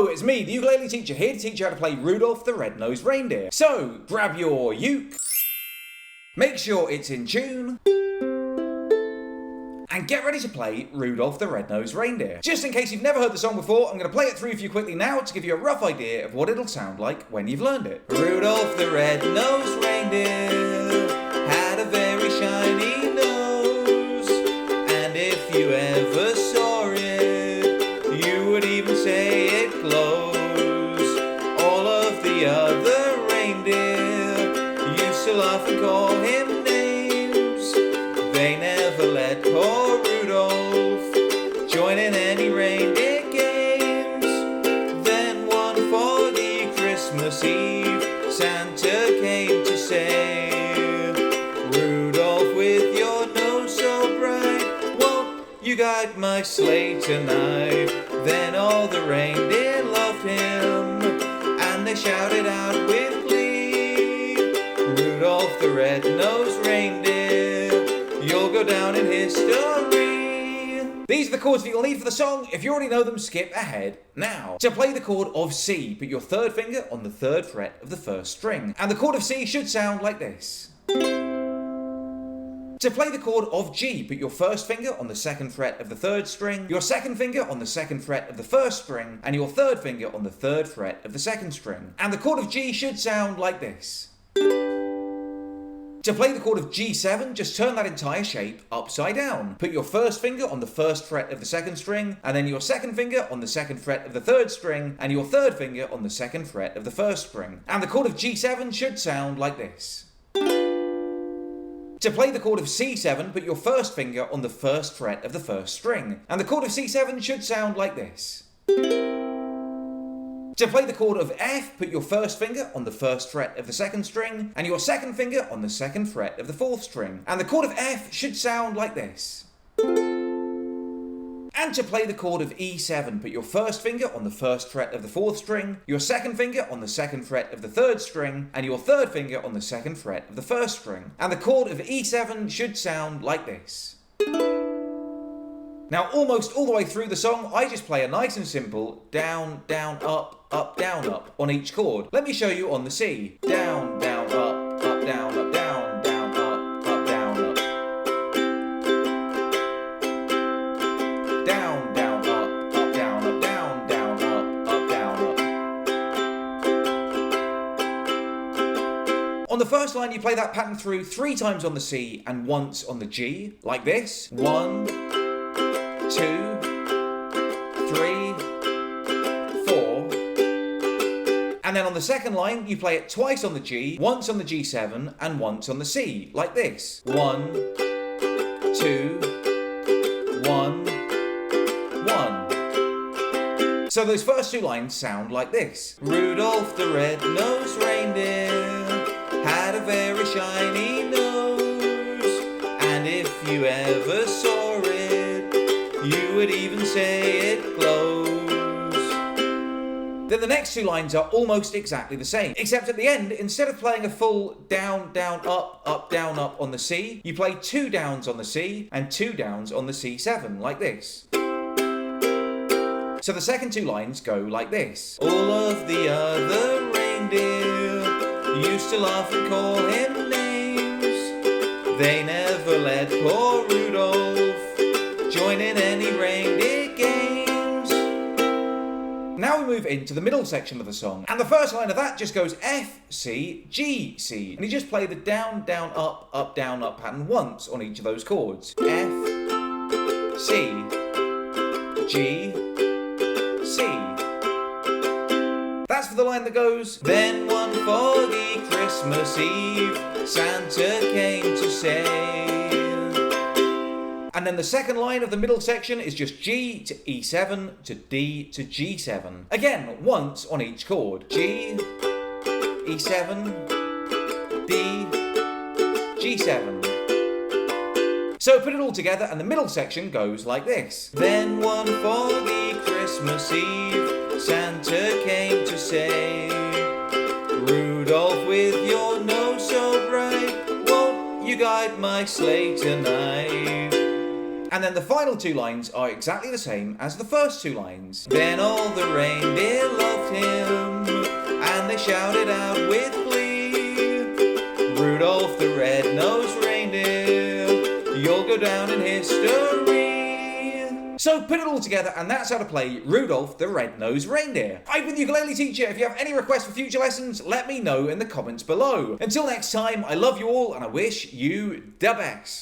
Hello, it's me, the ukulele teacher, here to teach you how to play Rudolph the Red-Nosed Reindeer. So, grab your uke, make sure it's in tune, and get ready to play Rudolph the Red-Nosed Reindeer. Just in case you've never heard the song before, I'm going to play it through for you quickly now to give you a rough idea of what it'll sound like when you've learned it. Rudolph the Red-Nosed Reindeer had a very shiny nose, and if you ever saw it, you would even say it glows. All of the other reindeer used to laugh and call him names. They never let poor Rudolph join in any reindeer games. Then one foggy Christmas Eve, Santa came to say, Rudolph, with your nose so bright, won't you guide my sleigh tonight? Then all the reindeer loved him, and they shouted out with glee, Rudolph the Red-Nosed Reindeer, you'll go down in history. These are the chords that you'll need for the song. If you already know them, skip ahead now. To play the chord of C, put your third finger on the third fret of the first string. And the chord of C should sound like this. To play the chord of G, put your first finger on the second fret of the third string, your second finger on the second fret of the first string, and your third finger on the third fret of the second string. And the chord of G should sound like this. To play the chord of G7, just turn that entire shape upside down. Put your first finger on the first fret of the second string, and then your second finger on the second fret of the third string, and your third finger on the second fret of the first string. And the chord of G7 should sound like this. To play the chord of C7, put your first finger on the first fret of the first string, and the chord of C7 should sound like this. To play the chord of F, put your first finger on the first fret of the second string, and your second finger on the second fret of the fourth string, and the chord of F should sound like this. And to play the chord of E7, put your first finger on the first fret of the fourth string, your second finger on the second fret of the third string, and your third finger on the second fret of the first string. And the chord of E7 should sound like this. Now, almost all the way through the song, I just play a nice and simple down, down, up, down, up on each chord. Let me show you on the C. Down, down, up, down, up, down, down, up, down, up. Down, down, up, down, up, down, down, up, down, up. On the first line, you play that pattern through 3 times on the C and once on the G, like this. 1, 2, 3, 4. And then on the second line, you play it twice on the G, once on the G7, and once on the C, like this. 1, 2, 1, 1. So those first 2 lines sound like this. Rudolph the Red-Nosed Reindeer had a very shiny nose, and if you ever saw it, you would even say it glows. Then the next 2 lines are almost exactly the same, except at the end, instead of playing a full down, down, up, down, up on the C, you play 2 downs on the C and 2 downs on the C7, like this. So the second 2 lines go like this. All of the other reindeer used to laugh and call him names. They never let poor Rudolph join in any reindeer games. Now we move into the middle section of the song, and the first line of that just goes F, C, G, C, and you just play the down, down, up, down, up pattern once on each of those chords. F, C, G, C. That's for the line that goes, then one foggy Christmas Eve, Santa came to say. And then the second line of the middle section is just G to E7 to D to G7. Again, once on each chord. G, E7, D, G7. So put it all together and the middle section goes like this. Then one foggy Christmas Eve, Santa came to say, Rudolph, with your nose so bright, won't you guide my sleigh tonight? And then the final two lines are exactly the same as the first two lines. Then all the reindeer Rudolph the Red-Nosed Reindeer, you'll go down in history. So put it all together, and that's how to play Rudolph the Red-Nosed Reindeer. I've been the ukulele teacher. If you have any requests for future lessons, let me know in the comments below. Until next time, I love you all, and I wish you the best.